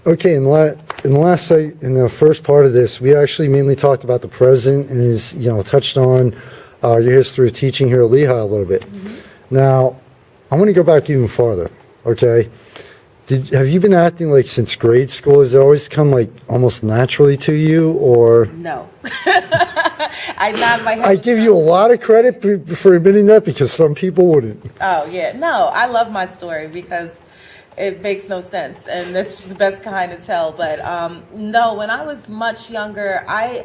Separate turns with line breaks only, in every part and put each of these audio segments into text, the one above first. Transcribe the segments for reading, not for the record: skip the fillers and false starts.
Okay, in the first part of this, we actually mainly talked about the present and is, touched on your history of teaching here at Lehigh a little bit. Now, I want to go back even farther, okay? Have you been acting like since grade school? Has it always come like almost naturally to you, or?
No. I nod my head.
I give you a lot of credit for admitting that because some people wouldn't.
Oh, yeah. No, I love my story because it makes no sense, and that's the best kind to tell. But no, when I was much younger, I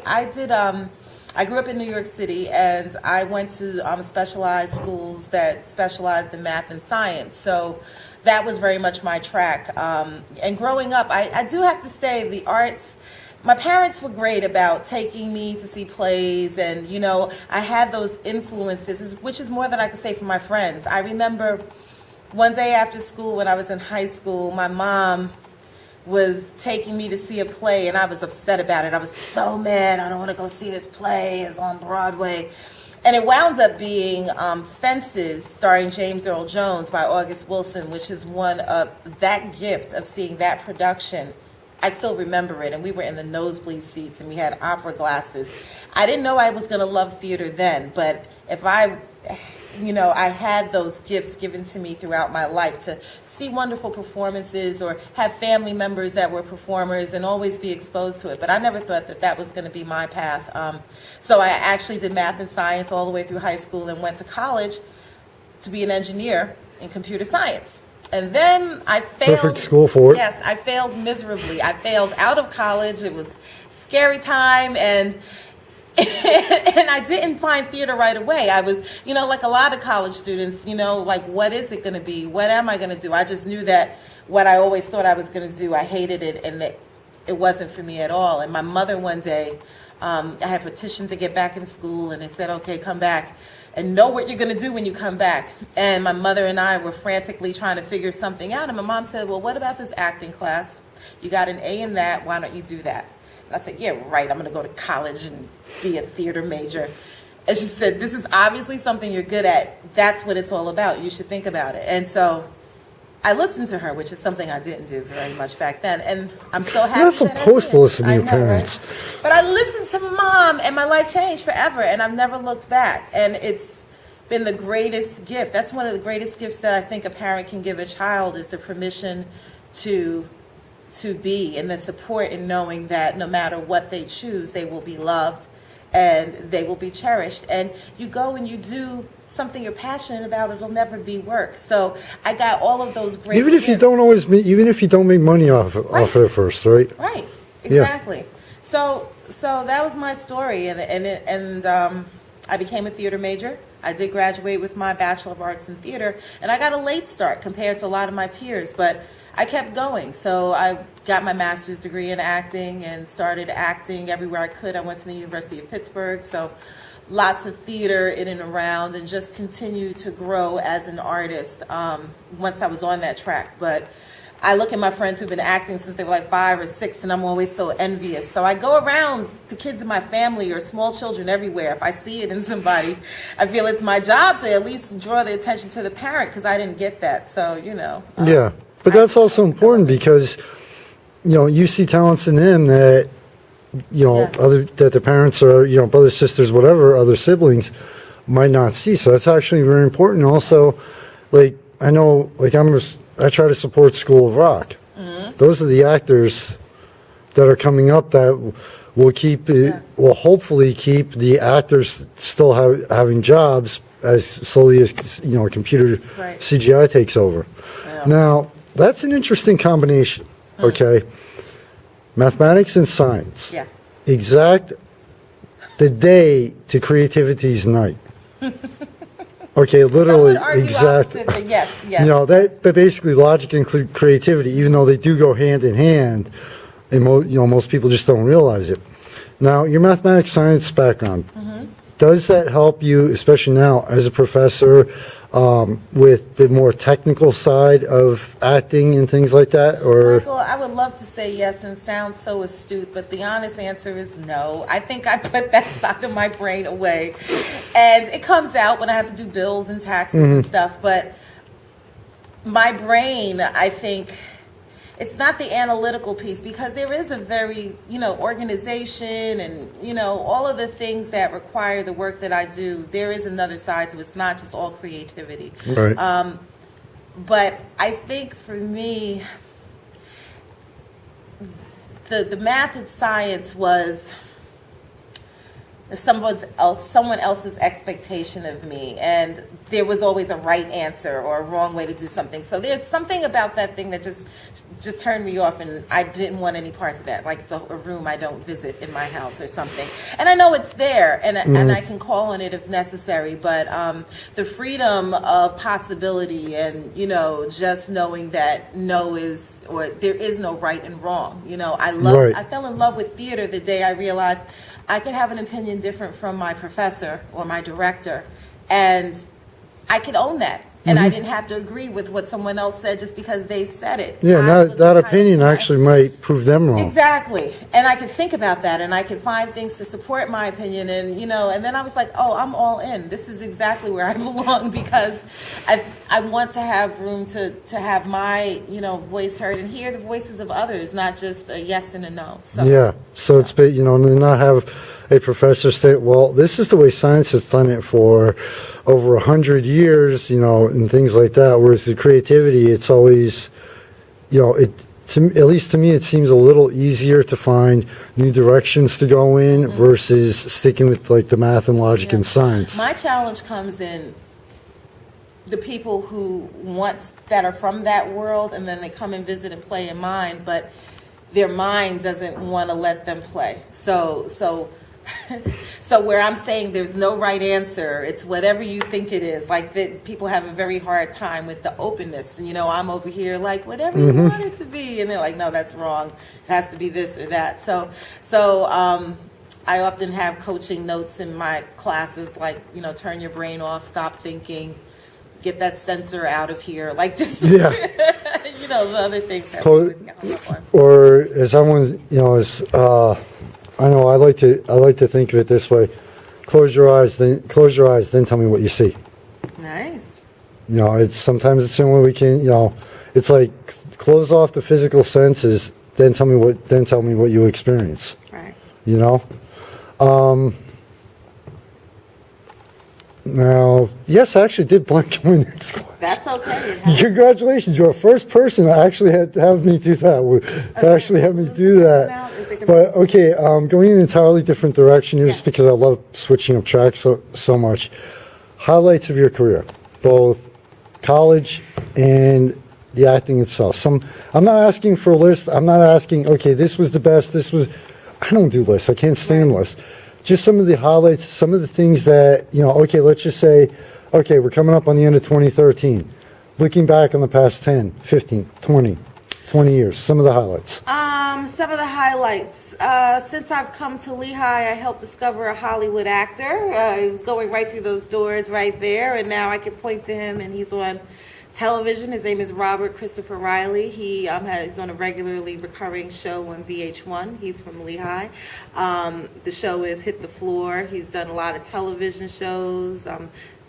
grew up in New York City, and I went to specialized schools that specialized in math and science. So that was very much my track. And growing up, I do have to say the arts, my parents were great about taking me to see plays, and I had those influences, which is more than I could say for my friends. I remember one day after school when I was in high school, my mom was taking me to see a play, and I was upset about it. I was so mad. I don't want to go see this play. It's on Broadway. And it wound up being Fences, starring James Earl Jones by August Wilson, which is one of that gift of seeing that production. I still remember it, and we were in the nosebleed seats, and we had opera glasses. I didn't know I was going to love theater then, but if I had those gifts given to me throughout my life to see wonderful performances or have family members that were performers and always be exposed to it. But I never thought that was going to be my path. So I actually did math and science all the way through high school and went to college to be an engineer in computer science. And then I failed.
Perfect school for it.
Yes, I failed miserably. I failed out of college. It was scary time, and I didn't find theater right away. I was, like a lot of college students, like, what is it going to be? What am I going to do? I just knew that what I always thought I was going to do, I hated it, and it wasn't for me at all. And my mother one day, I had petitioned to get back in school, and they said, okay, come back and know what you're going to do when you come back. And my mother and I were frantically trying to figure something out. And my mom said, well, what about this acting class? You got an A in that. Why don't you do that? And I said, yeah, right. I'm going to go to college and be a theater major. And she said, this is obviously something you're good at. That's what it's all about. You should think about it. And so I listened to her, which is something I didn't do very much back then. And I'm so happy.
You're not supposed to listen to your parents.
Right? But I listened to Mom, and my life changed forever, and I've never looked back. And it's been the greatest gift. That's one of the greatest gifts that I think a parent can give a child, is the permission to be, and the support in knowing that no matter what they choose, they will be loved and they will be cherished. And you go and you do something you're passionate about, it'll never be work. So I got all of those great
even if you don't make money off of it first, right?
Right, exactly. Yeah. So that was my story, and I became a theater major. I did graduate with my Bachelor of Arts in Theater, and I got a late start compared to a lot of my peers, but I kept going. So I got my master's degree in acting and started acting everywhere I could. I went to the University of Pittsburgh, so lots of theater in and around, and just continued to grow as an artist once I was on that track. But I look at my friends who've been acting since they were like 5 or 6, and I'm always so envious. So I go around to kids in my family or small children everywhere. If I see it in somebody, I feel it's my job to at least draw the attention to the parent, because I didn't get that. So,
yeah, but that's also important because, you see talents in them that, that the parents or, brothers, sisters, whatever, other siblings might not see. So that's actually very important. Also, like, I know, like, I try to support School of Rock. Mm-hmm. Those are the actors that are coming up that will hopefully keep the actors still having jobs as slowly as computer CGI takes over. Yeah. Now that's an interesting combination. Mm-hmm. Okay, mathematics and science. Yeah. Exact the day to creativity's night. Okay, literally, exactly.
Yes.
But basically logic and creativity, even though they do go hand in hand, and most people just don't realize it. Now, your mathematics science background, does that help you, especially now as a professor, with the more technical side of acting and things like that? Or
Michael, I would love to say yes and sound so astute, but the honest answer is no. I think I put that side of my brain away, and it comes out when I have to do bills and taxes and stuff. But my brain, I think, it's not the analytical piece, because there is a very, organization and, all of the things that require the work that I do. There is another side to it. It's not just all creativity.
Right.
But I think for me, the math and science was someone else's expectation of me, and there was always a right answer or a wrong way to do something. So there's something about that thing that just turned me off, and I didn't want any parts of that. Like it's a room I don't visit in my house or something. And I know it's there, and I can call on it if necessary. But the freedom of possibility, and just knowing that no is, or there is no right and wrong. I fell in love with theater the day I realized I could have an opinion different from my professor or my director, and I could own that. And I didn't have to agree with what someone else said just because they said it.
Yeah, that opinion actually might prove them wrong.
Exactly. And I could think about that, and I could find things to support my opinion. And, and then I was like, oh, I'm all in. This is exactly where I belong, because I want to have room to have my, voice heard and hear the voices of others, not just a yes and a no. So,
yeah. So it's, not have a professor say, well, this is the way science has done it for over 100 years, and things like that. Whereas the creativity, it's always, at least to me, it seems a little easier to find new directions to go in versus sticking with like the math and logic and science.
My challenge comes in the people who that are from that world, and then they come and visit and play in mine, but their mind doesn't want to let them play. So where I'm saying there's no right answer, it's whatever you think it is. Like that, people have a very hard time with the openness. I'm over here like whatever you want it to be, and they're like, no, that's wrong. It has to be this or that. So I often have coaching notes in my classes, like turn your brain off, stop thinking, get that sensor out of here, like just the other things that we always get hung up on.
Or as someone I know I like to think of it this way: close your eyes, then tell me what you see.
Nice.
It's sometimes it's the only way we can. It's like close off the physical senses, then tell me what you experience.
Right.
Now, yes, I actually did blank on my next question.
That's okay.
Congratulations, you're the first person that actually had to have me do that. But okay, going in an entirely different direction here, just because I love switching up tracks so much. Highlights of your career, both college and the acting itself. I'm not asking for a list. I'm not asking, okay, this was the best. I don't do lists. I can't stand lists. Just some of the highlights, some of the things that, okay, let's just say, okay, we're coming up on the end of 2013. Looking back on the past 10, 15, 20 years, some of the highlights.
Some of the highlights. Since I've come to Lehigh, I helped discover a Hollywood actor. He was going right through those doors right there, and now I can point to him, and he's on television. His name is Robert Christopher Riley. He's on a regularly recurring show on VH1. He's from Lehigh. The show is Hit the Floor. He's done a lot of television shows,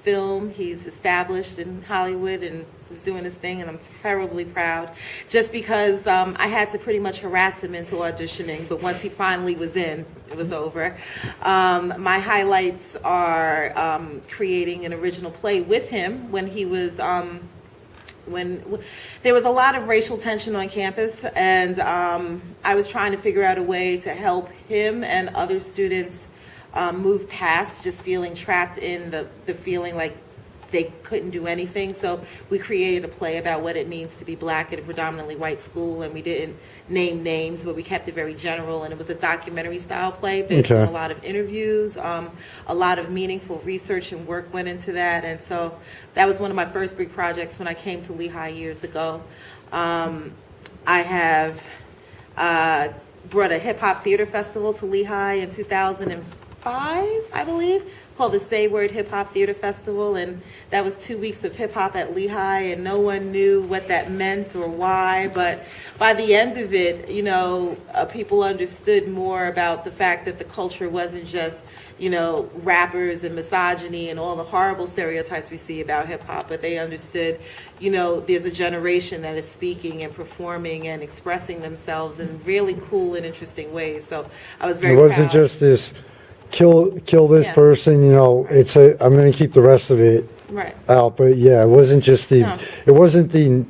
film. He's established in Hollywood and is doing his thing, and I'm terribly proud. Just because I had to pretty much harass him into auditioning, but once he finally was in, it was over. My highlights are creating an original play with him when he was when there was a lot of racial tension on campus, and I was trying to figure out a way to help him and other students move past just feeling trapped in the feeling like they couldn't do anything. So we created a play about what it means to be black at a predominantly white school, and we didn't name names, but we kept it very general, and it was a documentary style play based on a lot of interviews. A lot of meaningful research and work went into that, and so that was one of my first big projects when I came to Lehigh years ago. I have brought a hip-hop theater festival to Lehigh in 2005 5, I believe, called the Say Word Hip Hop Theater Festival, and that was 2 weeks of hip hop at Lehigh, and no one knew what that meant or why. But by the end of it, you know, people understood more about the fact that the culture wasn't just, you know, rappers and misogyny and all the horrible stereotypes we see about hip hop, but they understood, you know, there's a generation that is speaking and performing and expressing themselves in really cool and interesting ways. So I was very
It wasn't
proud.
just this kill this
Yeah.
person, you know, I'm going to keep the rest of it
Right.
out. But yeah, it wasn't just
No.
it wasn't the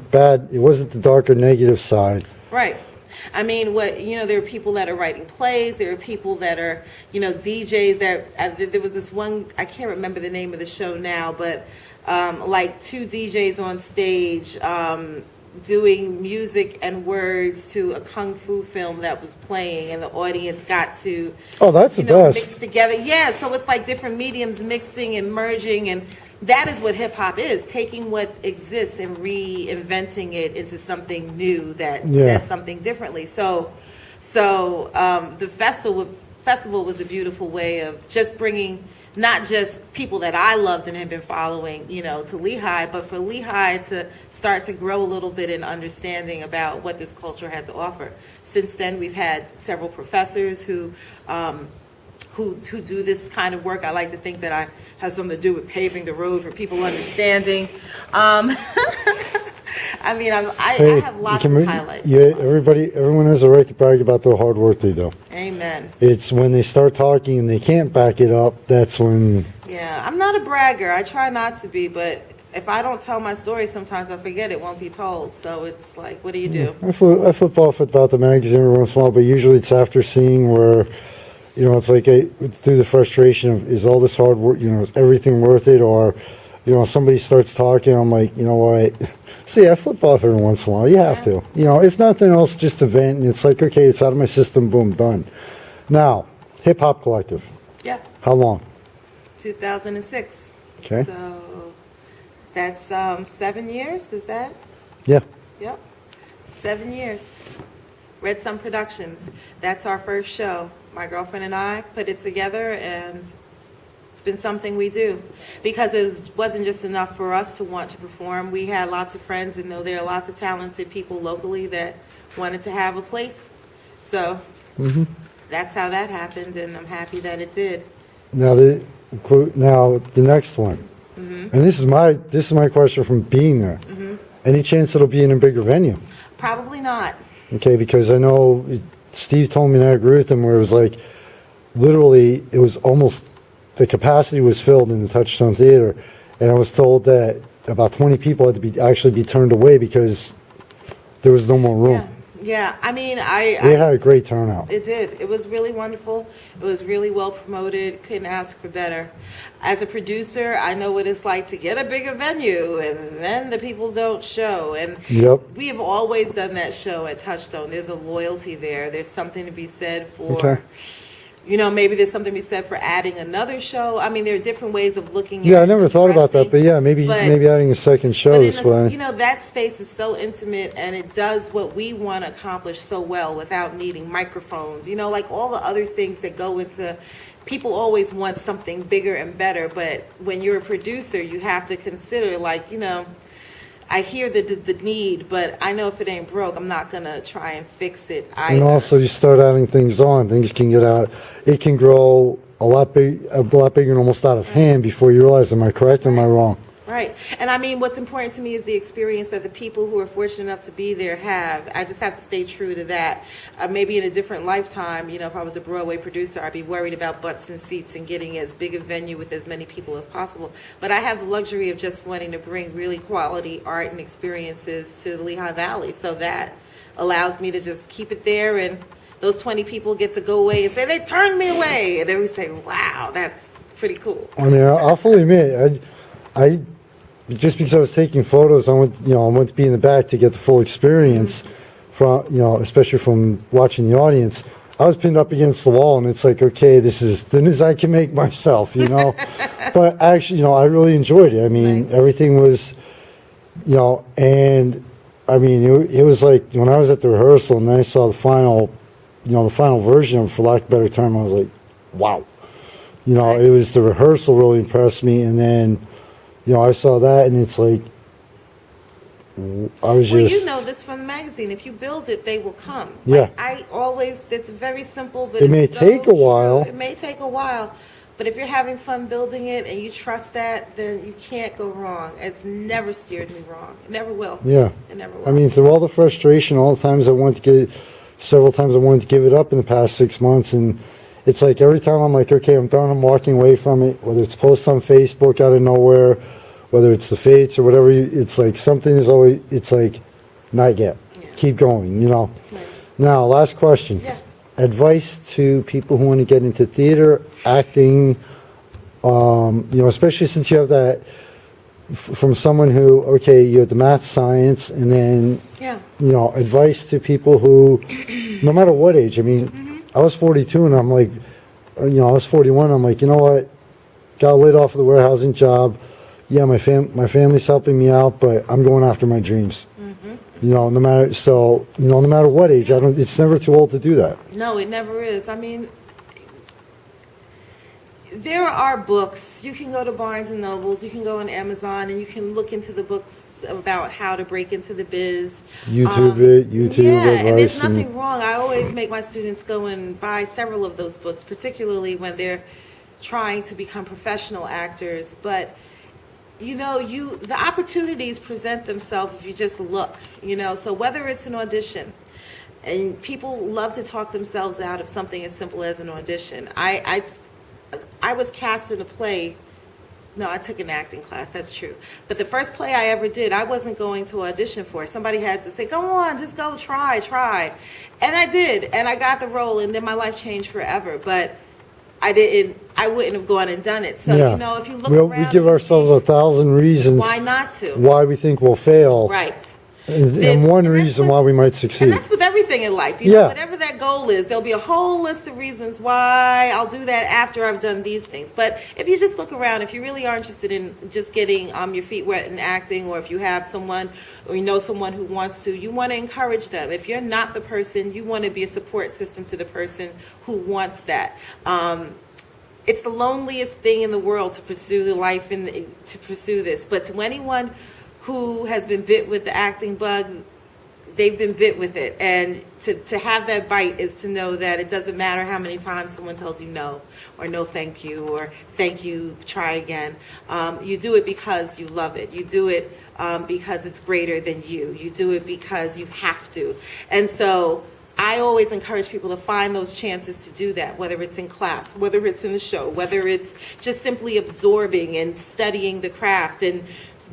dark or negative side.
Right. I mean, there are people that are writing plays. There are people that are, you know, DJs that, there was this one, I can't remember the name of the show now, but like 2 DJs on stage doing music and words to a kung fu film that was playing, and the audience got to,
Oh, that's the
mix
best.
together. Yeah, so it's like different mediums mixing and merging, and that is what hip hop is, taking what exists and reinventing it into something new that
Yeah.
says something differently. So the festival was a beautiful way of just bringing not just people that I loved and had been following, you know, to Lehigh, but for Lehigh to start to grow a little bit in understanding about what this culture had to offer. Since then, we've had several professors who do this kind of work. I like to think that I have something to do with paving the road for people understanding. I mean, I have lots of highlights.
Yeah, everyone has a right to brag about the hard work they do.
Amen.
It's when they start talking and they can't back it up, that's when...
Yeah, I'm not a bragger. I try not to be, but if I don't tell my story, sometimes I forget it won't be told. So it's like, what do you do?
I flip off about the magazine every once in a while, but usually it's after seeing where, you know, it's like through the frustration of, is all this hard work, you know, is everything worth it? Or, you know, somebody starts talking, I'm like, you know what? So yeah, I flip off every once in a while. You have to. You know, if nothing else, just to vent. And it's like, okay, it's out of my system, boom, done. Now, Hip Hop Collective.
Yeah,
How long?
2006.
Okay.
So that's 7 years, is that?
Yeah.
Yep, 7 years. Red Sun Productions. That's our first show. My girlfriend and I put it together, and it's been something we do because it wasn't just enough for us to want to perform. We had lots of friends, and know there are lots of talented people locally that wanted to have a place. So that's how that happened, and I'm happy that it did.
Now the next one, and this is my question from being there. Any chance it'll be in a bigger venue?
Probably not.
Okay, because I know Steve told me, and I agree with him, where it was like, literally, it was almost, the capacity was filled in the Touchstone Theater, and I was told that about 20 people had to actually be turned away because there was no more room.
Yeah. I mean,
They had a great turnout.
It did. It was really wonderful. It was really well promoted. Couldn't ask for better. As a producer, I know what it's like to get a bigger venue and then the people don't show. And
Yep.
we have always done that show at Touchstone. There's a loyalty there. There's something to be said for,
Okay.
you know, maybe there's something to be said for adding another show. I mean, there are different ways of looking at
Yeah, I never thought about that, but yeah, maybe
But-
adding a second show
but
this way.
you know, that space is so intimate, and it does what we want to accomplish so well without needing microphones. You know, like all the other things that go into, people always want something bigger and better, but when you're a producer, you have to consider, like, you know, I hear the need, but I know if it ain't broke, I'm not gonna try and fix it either.
And also, you start adding things on, things can get out. It can grow a lot bigger and almost out of hand before you realize, am I correct or am I wrong?
Right. And I mean, what's important to me is the experience that the people who are fortunate enough to be there have. I just have to stay true to that. Maybe in a different lifetime, you know, if I was a Broadway producer, I'd be worried about butts and seats and getting as big a venue with as many people as possible. But I have the luxury of just wanting to bring really quality art and experiences to the Lehigh Valley. So that allows me to just keep it there, and those 20 people get to go away and say, they turned me away. And then we say, wow, that's pretty cool.
I mean, I'll fully admit, I just because I was taking photos, I went to be in the back to get the full experience from, you know, especially from watching the audience. I was pinned up against the wall, and it's like, okay, this is as thin as I can make myself, you know. But actually, you know, I really enjoyed it. I mean,
Nice.
everything was, you know, and I mean, it was like when I was at the rehearsal and then I saw the final version of it, for lack of a better term, I was like, wow. You know,
Nice.
it was the rehearsal really impressed me, and then, you know, I saw that, and it's like, I was
Well,
just,
you know this from the magazine. If you build it, they will come.
Yeah.
Like, I always, it's very simple, but
It may
it's so
take a while.
true. It may take a while. But if you're having fun building it and you trust that, then you can't go wrong. It's never steered me wrong. It never will.
yeah.
It never will.
I mean, through all the frustration, all the times I wanted to several times I wanted to give it up in the past 6 months, and it's like every time I'm like, okay, I'm done, I'm walking away from it, whether it's posts on Facebook out of nowhere, whether it's the fates or whatever, it's like something is always, it's like, not yet.
Yeah.
Keep going, you know.
Right.
Now, last question.
Yeah.
Advice to people who want to get into theater, acting, you know, especially since you have that from someone who, okay, you have the math, science, and then,
Yeah.
you know, advice to people who, no matter what age, I mean, I was 42 and I'm like, you know, I was 41, I'm like, you know what, got laid off of the warehousing job. Yeah, my family's helping me out, but I'm going after my dreams. You know, no matter what age, it's never too old to do that.
No, it never is. I mean, there are books. You can go to Barnes and Nobles, you can go on Amazon, and you can look into the books about how to break into the biz.
YouTube
Yeah, and there's
advice.
nothing wrong. I always make my students go and buy several of those books, particularly when they're trying to become professional actors. But you know, the opportunities present themselves if you just look, you know. So whether it's an audition, and people love to talk themselves out of something as simple as an audition. I was cast in a play. No, I took an acting class, that's true. But the first play I ever did, I wasn't going to audition for. Somebody had to say, go on, just go, try. And I did, and I got the role, and then my life changed forever. But I wouldn't have gone and done it. So,
Yeah.
you know, if you look
we
around,
give
you
ourselves
see,
1,000 reasons
why not to?
why we think we'll fail.
Right.
And one
And that's
reason
what-
why we might
And
succeed.
that's with everything in life. You know,
Yeah.
whatever that goal is, there'll be a whole list of reasons why I'll do that after I've done these things. But if you just look around, if you really are interested in just getting your feet wet in acting, or if you have someone or you know someone who wants to, you want to encourage them. If you're not the person, you want to be a support system to the person who wants that. It's the loneliest thing in the world to pursue to pursue this. But to anyone who has been bit with the acting bug, they've been bit with it. And to have that bite is to know that it doesn't matter how many times someone tells you no, or no thank you, or thank you, try again. You do it because you love it. You do it because it's greater than you. You do it because you have to. And so I always encourage people to find those chances to do that, whether it's in class, whether it's in the show, whether it's just simply absorbing and studying the craft and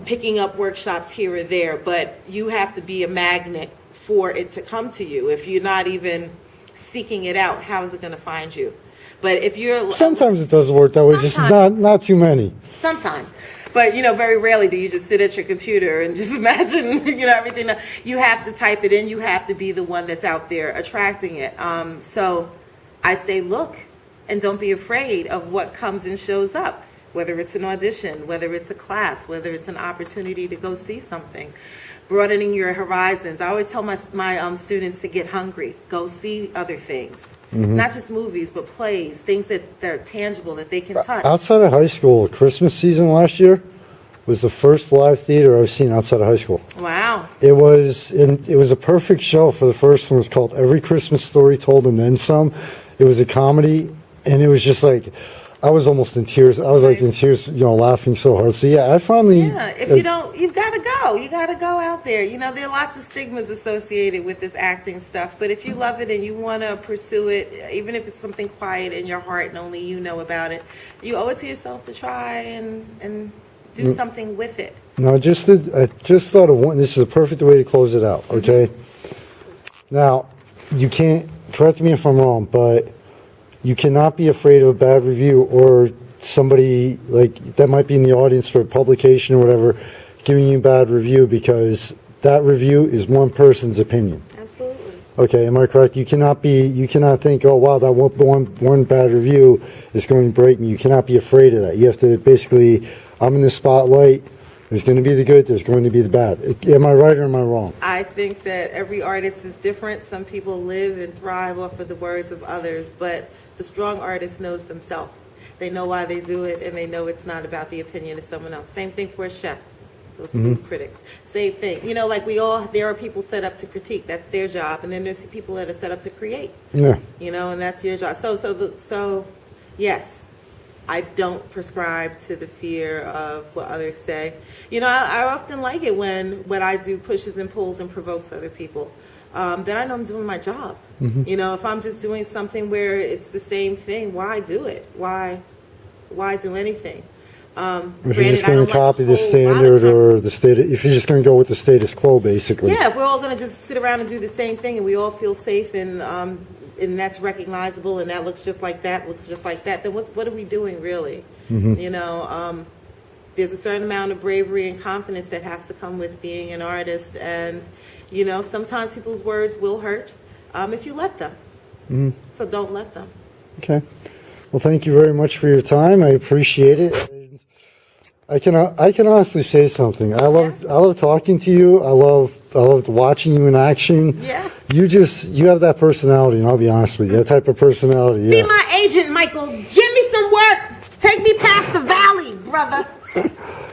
picking up workshops here or there. But you have to be a magnet for it to come to you. If you're not even seeking it out, how is it going to find you? But if you're...
Sometimes it doesn't work that way, just not too many.
Sometimes. But, you know, very rarely do you just sit at your computer and just imagine, you know, everything. You have to type it in. You have to be the one that's out there attracting it. So I say, look, and don't be afraid of what comes and shows up, whether it's an audition, whether it's a class, whether it's an opportunity to go see something. Broadening your horizons. I always tell my students to get hungry. Go see other things. Not just movies, but plays, things that are tangible, that they can touch.
Outside of high school, Christmas season last year was the first live theater I've seen outside of high school.
Wow.
It was a perfect show for the first one. It was called Every Christmas Story Told and Then Some. It was a comedy, and it was just like, I was almost in tears. I was like in tears, you know, laughing so hard. So yeah, I finally...
Yeah, if you don't, you've got to go. You got to go out there. You know, there are lots of stigmas associated with this acting stuff. But if you love it and you want to pursue it, even if it's something quiet in your heart and only you know about it, you owe it to yourself to try and do something with it.
No, I just thought of one. This is a perfect way to close it out, okay? Now, you can't, correct me if I'm wrong, but you cannot be afraid of a bad review or somebody like that might be in the audience for a publication or whatever giving you a bad review, because that review is one person's opinion.
Absolutely.
Okay, am I correct? You cannot think, oh wow, that one bad review is going to break me. You cannot be afraid of that. You have to basically, I'm in the spotlight. There's going to be the good, there's going to be the bad. Am I right or am I wrong?
I think that every artist is different. Some people live and thrive off of the words of others, but the strong artist knows themselves. They know why they do it, and they know it's not about the opinion of someone else. Same thing for a chef. Those food critics. Same thing. You know, like there are people set up to critique. That's their job. And then there's people that are set up to create.
Yeah.
You know, and that's your job. So yes, I don't prescribe to the fear of what others say. You know, I often like it when what I do pushes and pulls and provokes other people. Then I know I'm doing my job. You know, if I'm just doing something where it's the same thing, why do it? Why do anything?
If you're just going to copy the standard or the if you're just going to go with the status quo, basically.
Yeah, if we're all going to just sit around and do the same thing, and we all feel safe, and that's recognizable, and that looks just like that, then what are we doing really? You know, there's a certain amount of bravery and confidence that has to come with being an artist, and you know, sometimes people's words will hurt if you let them. So don't let them.
Okay. Well, thank you very much for your time. I appreciate it. I can honestly say something. I love talking to you. I love watching you in action.
Yeah.
You have that personality, and I'll be honest with you, that type of personality. Yeah.
Be my agent, Michael. Give me some work. Take me past the valley, brother.